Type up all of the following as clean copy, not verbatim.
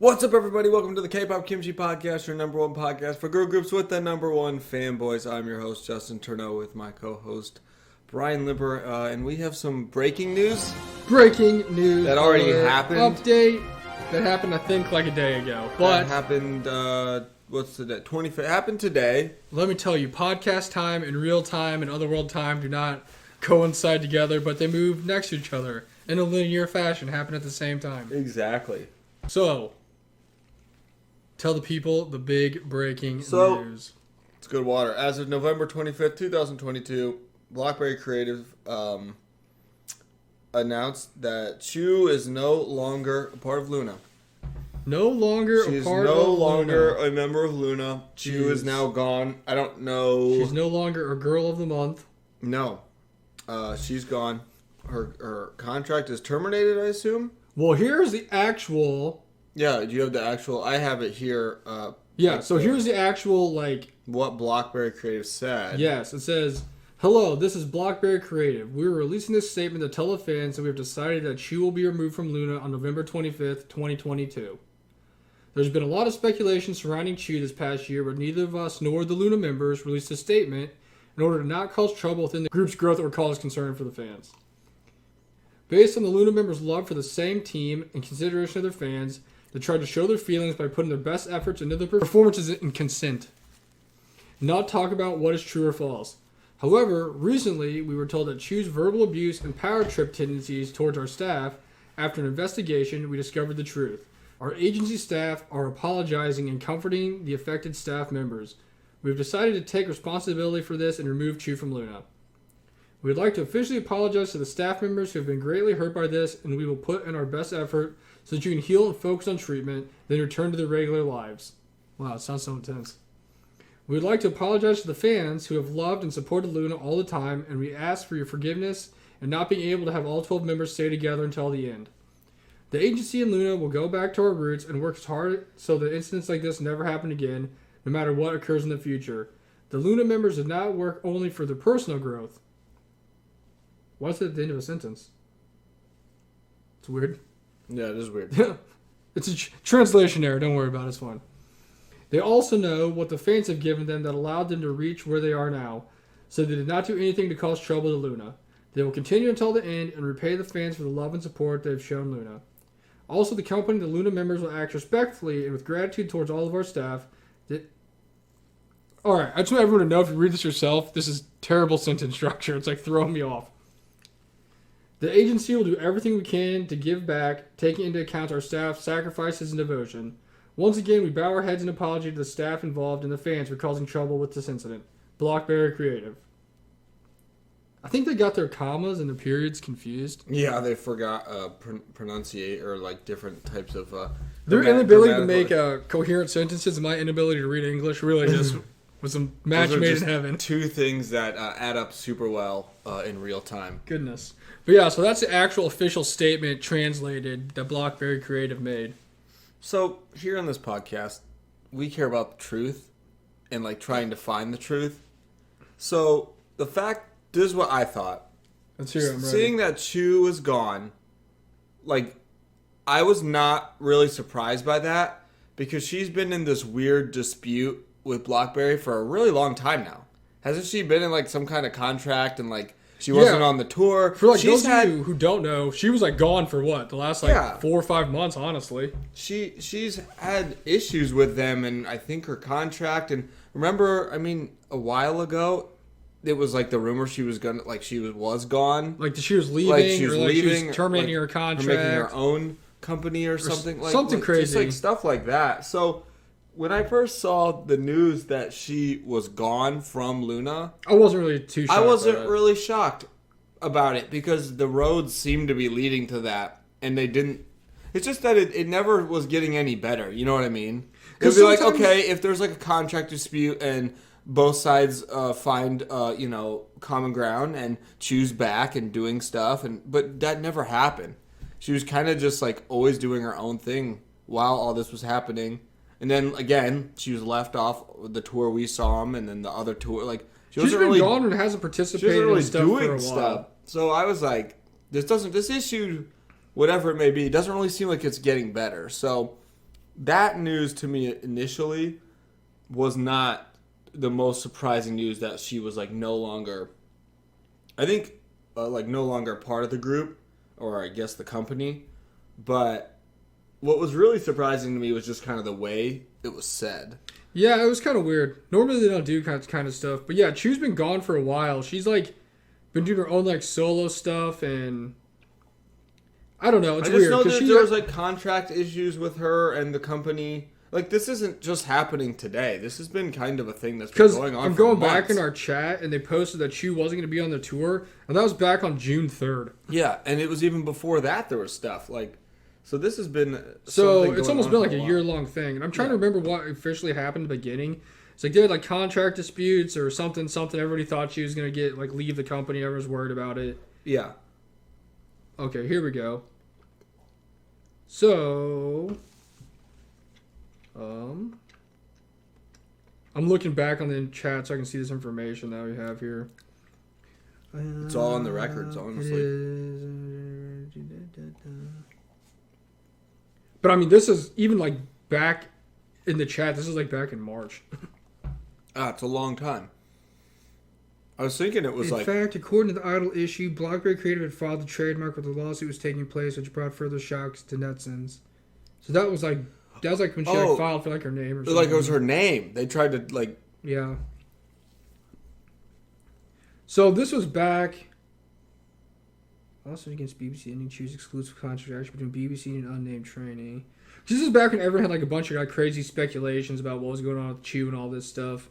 What's up, everybody? Welcome to the K-Pop Kimchi Podcast, your number one podcast for girl groups with the number one fanboys. I'm your host, Justin Turneau, with my co-host, Brian Limber, and we have some breaking news. Breaking news that already happened. Update that happened, I think, like a day ago. But that happened. What's today? 25th. Happened today. Let me tell you, podcast time and real time and otherworld time do not coincide together, but they move next to each other in a linear fashion. Happen at the same time. Exactly. So, tell the people the big breaking news. It's good water. As of November 25th, 2022, Blackberry Creative announced that Chuu is no longer a part of LOONA. No longer She's a part no of longer LOONA. a member of LOONA. Chuu is now gone. I don't know. She's no longer a girl of the month. No. She's gone. Her contract is terminated, I assume? Well, here's the actual... Yeah, do you have the actual... I have it here. So here's the actual, what Blackberry Creative said. Yes, it says, "Hello, this is Blackberry Creative. We are releasing this statement to tell the fans that we have decided that Chuu will be removed from LOONA on November 25th, 2022. There's been a lot of speculation surrounding Chuu this past year, but neither of us nor the LOONA members released a statement in order to not cause trouble within the group's growth or cause concern for the fans. Based on the LOONA members' love for the same team and consideration of their fans, they tried to show their feelings by putting their best efforts into their performances in consent. Not talk about what is true or false. However, recently we were told that Chuu's verbal abuse and power trip tendencies towards our staff, after an investigation, we discovered the truth. Our agency staff are apologizing and comforting the affected staff members. We have decided to take responsibility for this and remove Chuu from LOONA. We would like to officially apologize to the staff members who have been greatly hurt by this, and we will put in our best effort so that you can heal and focus on treatment, then return to their regular lives." Wow, it sounds so intense. "We would like to apologize to the fans who have loved and supported LOONA all the time, and we ask for your forgiveness and not being able to have all 12 members stay together until the end. The agency and LOONA will go back to our roots and work hard so that incidents like this never happen again, no matter what occurs in the future. The LOONA members did not work only for their personal growth." Why is it at the end of a sentence? It's weird. Yeah, it is weird. It's a translation error. Don't worry about it. It's fine. "They also know what the fans have given them that allowed them to reach where they are now, so they did not do anything to cause trouble to LOONA. They will continue until the end and repay the fans for the love and support they have shown LOONA. Also, the company and the LOONA members will act respectfully and with gratitude towards all of our staff." Alright, I just want everyone to know, if you read this yourself, this is terrible sentence structure. It's throwing me off. "The agency will do everything we can to give back, taking into account our staff's sacrifices and devotion. Once again, we bow our heads in apology to the staff involved and the fans for causing trouble with this incident. Blackberry Creative." I think they got their commas and the periods confused. Yeah, they forgot pronunciate or different types of... Their inability to make coherent sentences and my inability to read English really just was a match made in heaven. Two things that add up super well in real time. Goodness. But yeah, so that's the actual official statement translated that Blackberry Creative made. So, here on this podcast, we care about the truth and trying to find the truth. So, this is what I thought. Let's hear it. Seeing that Chuu was gone, I was not really surprised by that, because she's been in this weird dispute with Blackberry for a really long time now. Hasn't she been in some kind of contract and she wasn't on the tour? For those of you who don't know, she was gone for what? The last 4 or 5 months, honestly. She's had issues with them, and I think her contract, and remember, a while ago, it was the rumor she was gonna she was gone. She was leaving, she was terminating her contract. Or making her own company or something. Something crazy. Just stuff like that. So when I first saw the news that she was gone from LOONA, I wasn't really too shocked. I wasn't really shocked about it, because the roads seemed to be leading to that, and they didn't. It's just that it never was getting any better. You know what I mean? It would be okay, if there's a contract dispute and both sides find common ground and choose back and doing stuff, but that never happened. She was kind of just always doing her own thing while all this was happening. And then, again, she was left off the tour we saw him, and then the other tour. She's been gone and hasn't participated in stuff for a while. So I was this issue, whatever it may be, doesn't really seem like it's getting better. So that news to me initially was not the most surprising news that she was like no longer, I think, like no longer part of the group, or I guess the company. But what was really surprising to me was just kind of the way it was said. Yeah, it was kind of weird. Normally they don't do kind of stuff, but yeah, Chuu's been gone for a while. She's like been doing her own like solo stuff, and I don't know. It's weird. I just know that there was like contract issues with her and the company. Like, this isn't just happening today. This has been kind of a thing that's been going on for I'm going months. back in our chat, and they posted that Chuu wasn't going to be on the tour, and that was back on June 3rd. Yeah, and it was even before that there was stuff. Like, so this has been... So it's almost been like a year-long thing. And I'm trying to remember what officially happened in the beginning. It's like they had like contract disputes or something. Everybody thought she was going to get like leave the company. Everyone was worried about it. Yeah. Okay, here we go. So... I'm looking back on the chat so I can see this information that we have here. It's all on the records, honestly. But I mean, this is even like back in the chat. This is like back in March. It's a long time. I was thinking it was in like... fact, according to the Idol issue, Blockberry Creative had filed a trademark with the lawsuit was taking place, which brought further shocks to netizens. So that was like when she like filed for like her name or something. Like it was her name. They tried to like... Yeah. So this was back... Also against BBC ending Chuu's exclusive contract between BBC and an unnamed trainee. This is back when everyone had like a bunch of like crazy speculations about what was going on with Chuu and all this stuff.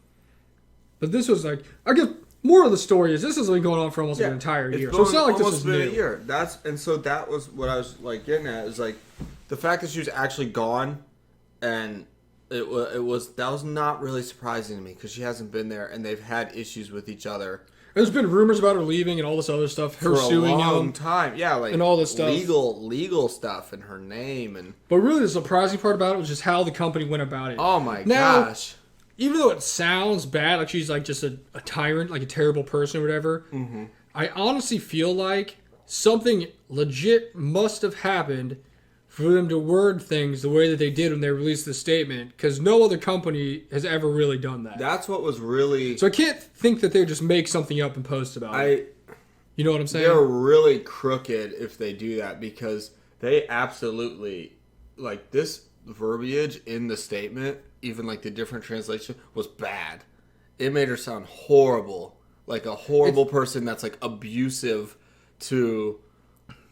But this was like, I guess more of the story is this has been going on for almost an entire year. So it's not like this was new. A year. So that was what I was like getting at, is like the fact that she was actually gone, and that was not really surprising to me because she hasn't been there and they've had issues with each other. There's been rumors about her leaving and all this other stuff. Her suing him. For a long time. Yeah, like... And all this stuff. Legal stuff and her name and... But really the surprising part about it was just how the company went about it. Oh my gosh. Even though it sounds bad, like she's like just a tyrant, like a terrible person or whatever, I honestly feel like something legit must have happened for them to word things the way that they did when they released the statement, because no other company has ever really done that. That's what was really... So I can't think that they just make something up and post about it. You know what I'm saying? They're really crooked if they do that, because they absolutely... Like, this verbiage in the statement, even like the different translation, was bad. It made her sound horrible. Like a horrible person that's like abusive to...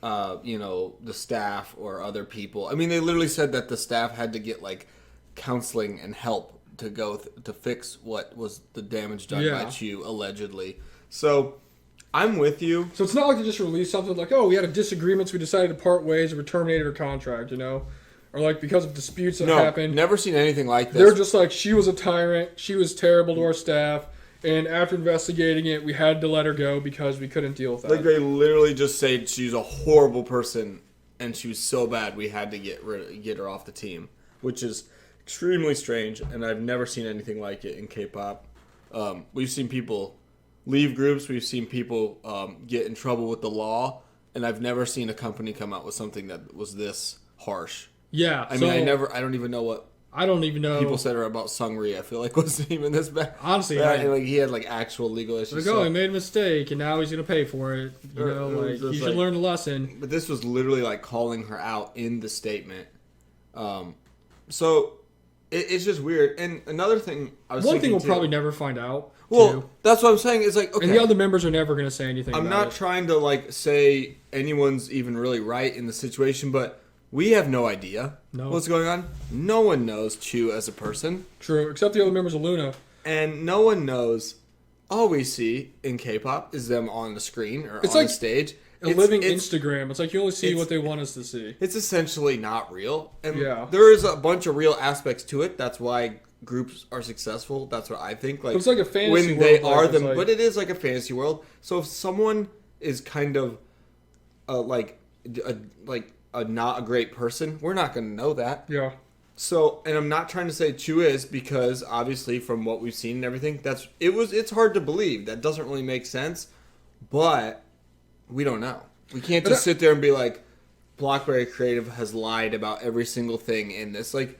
the staff or other people. I mean, they literally said that the staff had to get like counseling and help to go to fix what was the damage done by Chuu, allegedly. So I'm with you. So it's not like they just released something like, oh, we had a disagreement, so we decided to part ways, or we terminated her contract, or like because of disputes that happened. Never seen anything like this. They're just like, she was a tyrant, she was terrible to our staff. And after investigating it, we had to let her go because we couldn't deal with that. Like, they literally just said she's a horrible person and she was so bad we had to get her off the team, which is extremely strange, and I've never seen anything like it in K-pop. We've seen people leave groups, we've seen people get in trouble with the law, and I've never seen a company come out with something that was this harsh. Yeah. I don't even know what... I don't even know. People said her about Sungri. I feel like wasn't even this bad. Honestly, like he had like actual legal issues. Like, he made a mistake and now he's gonna pay for it. He should learn a lesson. But this was literally like calling her out in the statement. So it's just weird. And another thing, one thing we'll probably never find out. Well, that's what I'm saying. It's like, okay, and the other members are never gonna say anything. I'm not trying to like say anyone's even really right in the situation, but. We have no idea what's going on. No one knows Chuu as a person. True, except the other members of LOONA. And no one knows. All we see in K-pop is them on the screen or on the stage. It's living Instagram. It's like you only see what they want us to see. It's essentially not real. And there is a bunch of real aspects to it. That's why groups are successful. That's what I think. Like, it's like a fantasy when world. They are them, but it is like a fantasy world. So if someone is kind of not a great person, we're not going to know that. Yeah. So, and I'm not trying to say Chuu is, because obviously from what we've seen and everything, it's hard to believe. That doesn't really make sense, but we don't know. We can't just sit there and be like, Blockberry Creative has lied about every single thing in this. Like,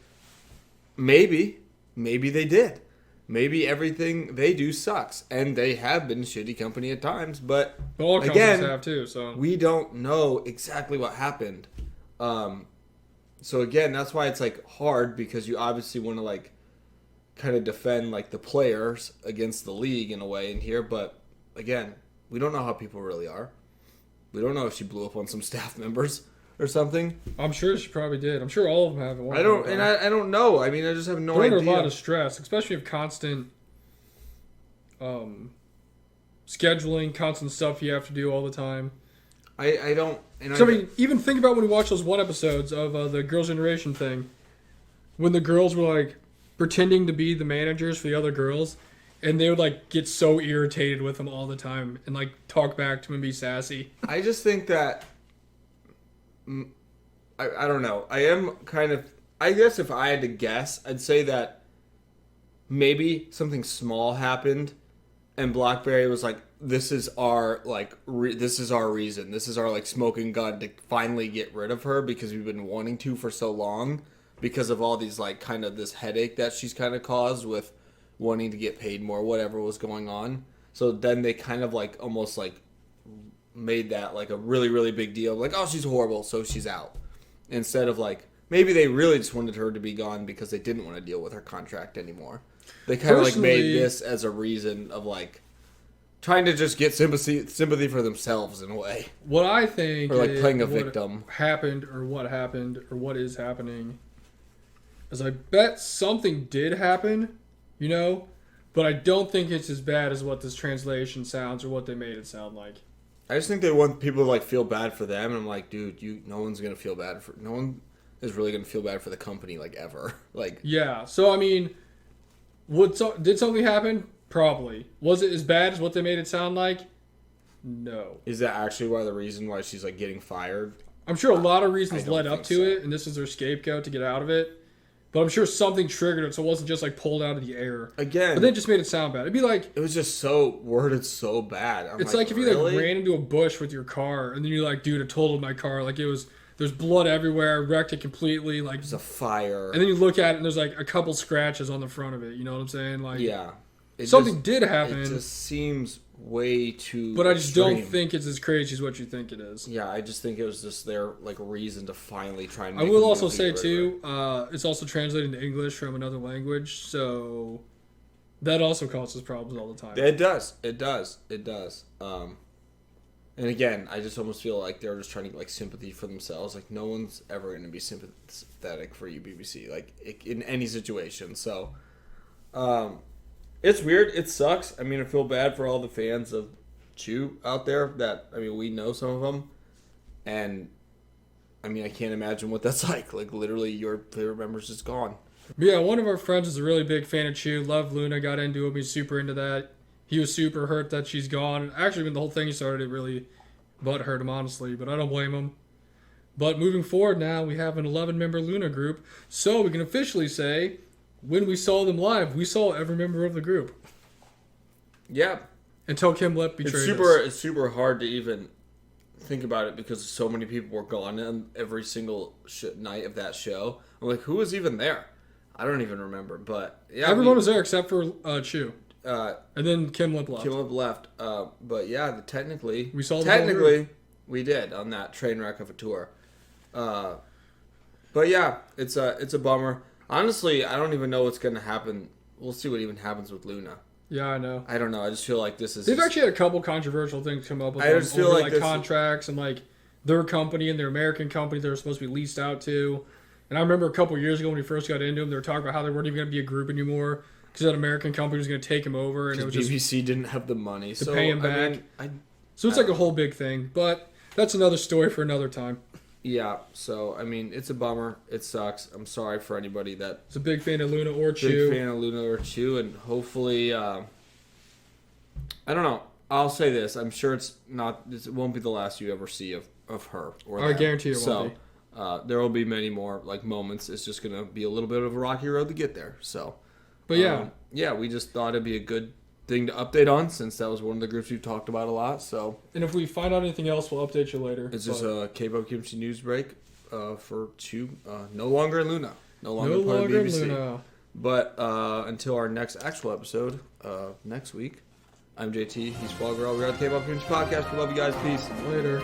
maybe they did. Maybe everything they do sucks, and they have been a shitty company at times. But all companies have too. So we don't know exactly what happened. So again, that's why it's like hard, because you obviously want to like kind of defend like the players against the league in a way in here. But again, we don't know how people really are. We don't know if she blew up on some staff members or something. I'm sure she probably did. I'm sure all of them have it. I don't know. I mean, I just have no They're idea. under a lot of stress, especially with constant scheduling, constant stuff you have to do all the time. I don't. And so I mean, even think about when we watched those one episodes of the Girls' Generation thing, when the girls were like pretending to be the managers for the other girls, and they would like get so irritated with them all the time and like talk back to him and be sassy. I just think that I don't know. I am kind of. I guess if I had to guess, I'd say that maybe something small happened, and BlackBerry was like, "This is our like. This is our reason. This is our like smoking gun to finally get rid of her, because we've been wanting to for so long, because of all these like kind of this headache that she's kind of caused with wanting to get paid more, whatever was going on." So then they kind of like almost like made that like a really, really big deal. Like, oh, she's horrible, so she's out. Instead of like, maybe they really just wanted her to be gone because they didn't want to deal with her contract anymore. They kind of like made this as a reason of like trying to just get sympathy for themselves in a way. What I think, or like playing a victim, happened or what is happening is I bet something did happen, you know, but I don't think it's as bad as what this translation sounds or what they made it sound like. I just think they want people to like feel bad for them, and I'm like, dude, no one is really gonna feel bad for the company like ever. Like, yeah. So I mean, did something happen? Probably. Was it as bad as what they made it sound like? No. Is that actually the reason why she's like getting fired? I'm sure a lot of reasons led up to it, and this is their scapegoat to get out of it. But I'm sure something triggered it, so it wasn't just like pulled out of the air. Again, but they just made it sound bad. It'd be like, it was just so worded so bad. It's like if you like ran into a bush with your car, and then you're like, dude, I totaled my car. Like there's blood everywhere, wrecked it completely. Like there's a fire. And then you look at it, and there's like a couple scratches on the front of it. You know what I'm saying? Like, yeah, something did happen. It just seems way too. But I just don't think it's as crazy as what you think it is. Yeah, I just think it was just their like reason to finally try and. I will also say too, it's also translated into English from another language, so that also causes problems all the time. It does. And again, I just almost feel like they're just trying to get like sympathy for themselves. Like no one's ever going to be sympathetic for you, BBC. Like in any situation. So, it's weird. It sucks. I mean, I feel bad for all the fans of Chuu out there. We know some of them, and I mean, I can't imagine what that's like. Like literally, your favorite member's just gone. Yeah, one of our friends is a really big fan of Chuu. Loved LOONA. Got into it. He's super into that. He was super hurt that she's gone. Actually, when the whole thing started, it really butthurt him, honestly. But I don't blame him. But moving forward now, we have an 11-member LOONA group. So we can officially say, when we saw them live, we saw every member of the group. Yeah. Until Kim Lep betrayed us. It's super hard to even think about it because so many people were gone on every single night of that show. I'm like, who was even there? I don't even remember. But yeah, everyone was there except for Chuu. And then Kim Lep left. But yeah, technically, we did on that train wreck of a tour. But yeah, it's a bummer. Honestly, I don't even know what's going to happen. We'll see what even happens with LOONA. Yeah, I know. I don't know. I just feel like this is... They've actually had a couple controversial things come up with I just feel like contracts and like their company and their American company they're supposed to be leased out to. And I remember a couple years ago when we first got into them, they were talking about how they weren't even going to be a group anymore because that American company was going to take them over. And it was BBC didn't have the money to pay them back. So it's like a whole big thing. But that's another story for another time. Yeah, so, I mean, it's a bummer. It sucks. I'm sorry for anybody that's a big fan of LOONA or Chuu. And hopefully, I don't know. I'll say this. I'm sure it won't be the last you ever see of her. I guarantee it won't be. There will be many more, like, moments. It's just going to be a little bit of a rocky road to get there, so. But yeah. Yeah, we just thought it'd be a good thing to update on since that was one of the groups we've talked about a lot. So, and if we find out anything else, we'll update you later. It's just a K-pop Kimchi news break for Chuu. No longer in LOONA. No longer part of BBC. Luna. But until our next actual episode next week, I'm JT. He's Fall Girl. We're at the Table Opportunity Podcast. We love you guys. Peace. Later.